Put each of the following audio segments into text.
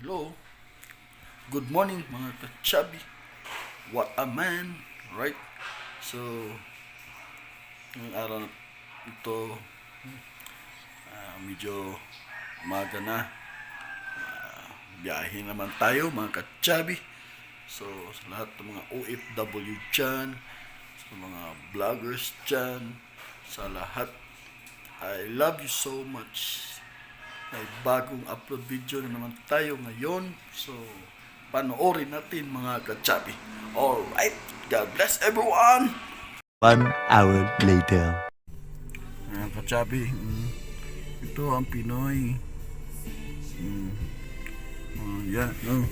Hello, good morning mga ka-chubby. What a man, right? So, ngayong araw na ito, medyo umaga na. Biyahe naman tayo mga ka-chubby. So, sa lahat ng mga OFW dyan, sa mga vloggers dyan, sa lahat, I love you so much. May bagong upload video na naman tayo ngayon. So, panoorin natin mga ka-chubby. Alright, God bless everyone! 1 hour later. Mga ka-chubby, ito ang Pinoy. Yan, no?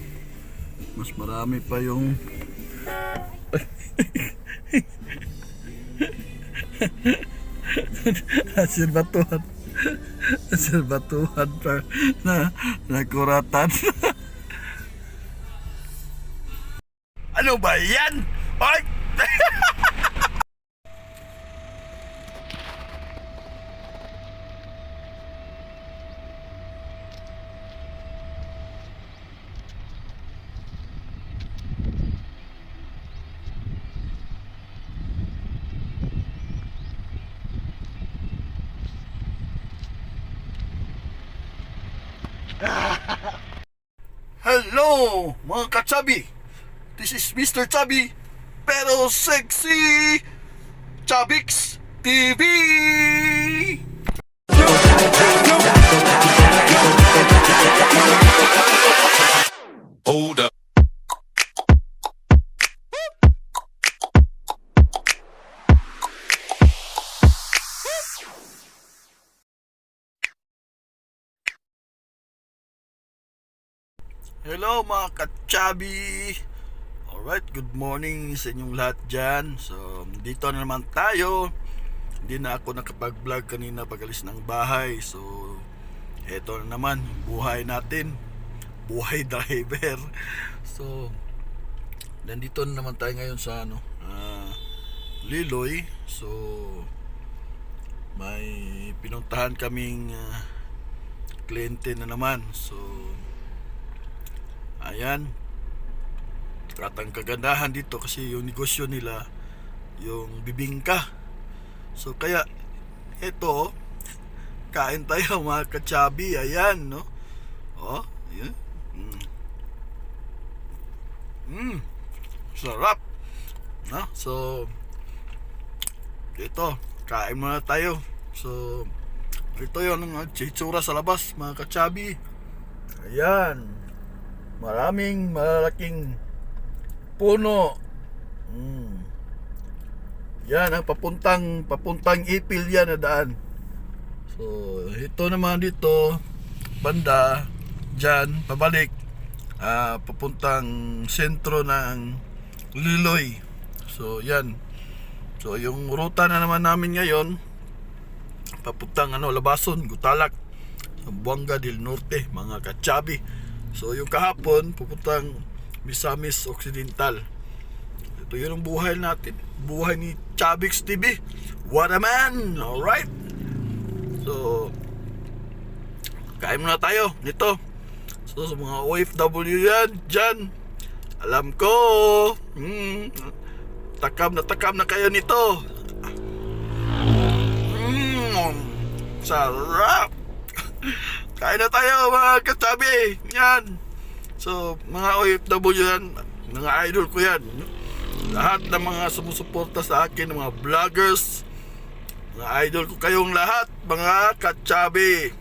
Mas marami pa yung... Hasil batuhan. Hasil batuhan pa na nagkuratan. Ano ba yan? Ay! Hello mga ka-chubby. This is Mr. Chubby pero sexy Chubbix TV. Hold up. Hello mga ka-chubby. Alright, good morning sa inyong lahat dyan. So, dito na naman tayo. Hindi na ako nakapag-vlog kanina pag-alis ng bahay. So, eto na naman, buhay natin. Buhay driver. So, nandito na naman tayo ngayon sa Liloy. So, may pinuntahan kaming kliyente na naman. So, ayan. At ang kagandahan dito kasi yung negosyo nila, yung bibingka. So kaya ito, kain tayo mga ka-chubby. Ayan, no? Oh, ayan. Sarap. No? So ito, kain muna tayo. So ito yung chitsura sa labas mga ka-chubby. Ayan. Maraming malaking puno. Yan ang papuntang Ipil yan na daan. So ito naman dito banda dyan pabalik papuntang sentro ng Liloy. So yan. So yung ruta na naman namin ngayon papuntang Labason, Gutalak, Buanga del Norte mga ka-chubby. So yung kahapon pupuntang Misamis Occidental. Ito yun ang buhay natin. Buhay ni Chubbix TV. What a man! Alright. So kain muna tayo nito. So sa mga OFW yan dyan, alam ko takam na kayo nito. Sarap. Kain na tayo mga ka-chubby. Yan. So, mga OFW yan, mga idol ko yan. Lahat ng mga sumusuporta sa akin, mga vloggers, mga idol ko kayong lahat, mga ka-chubby.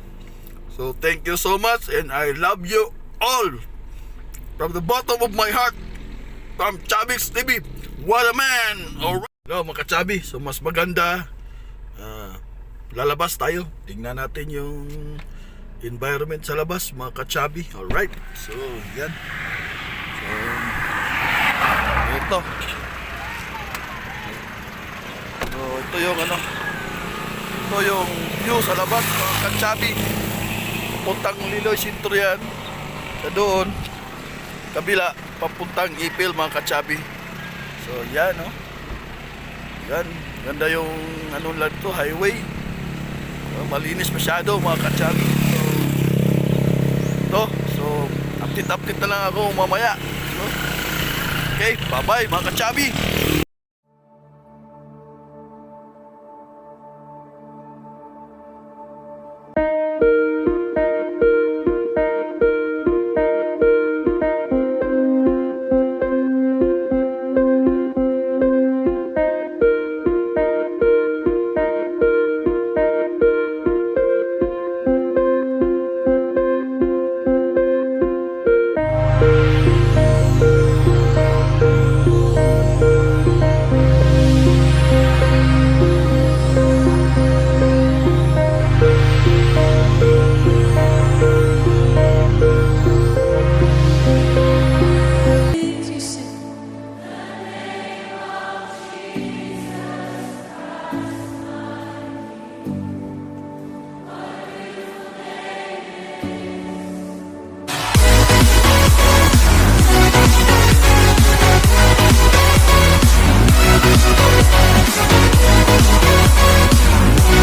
So, thank you so much and I love you all. From the bottom of my heart, from Chubbix TV. What a man! Alright. Hello mga ka-chubby. So, mas maganda, lalabas tayo. Tingnan natin yung environment sa labas mga ka-chubby. Alright, so yan. So ito yung ito yung view sa labas mga ka-chubby. Papuntang Liloy Sintro yan. Sa doon kabila papuntang Ipil mga ka-chubby. So yan, no? Yan, ganda yung lang to, highway. Malinis masyado mga ka-chubby. So update na lang ako mamaya. No? Okay, bye-bye mga kachabi.